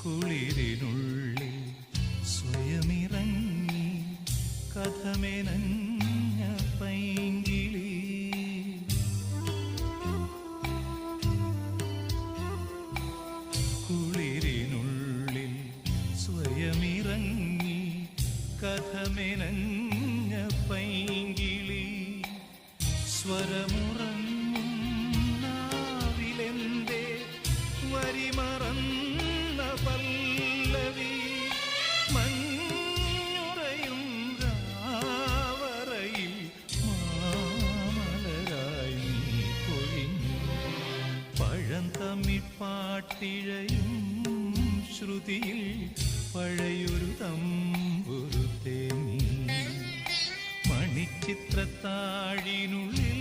കുളിരിനുള്ളിൽ സ്വയമിറങ്ങി കഥമെനഞ്ഞ പൈങ്കിളി കുളിരിനുള്ളിൽ സ്വയമിറങ്ങി കഥമെനഞ്ഞ പൈങ്കിളി സ്വരമുറങ്ങും നാവിലെന്തേ വരിമറന്ന പല്ലവി മഞ്ഞുറയും രാവറയിൽ മാമലരായി നീ പൊഴിഞ്ഞു പഴന്തമിഴ്പാട്ടിഴയും ശ്രുതിയിൽ പഴയൊരു തമ്പുരു തേങ്ങി മണിച്ചിത്രത്താഴിനുള്ളിൽ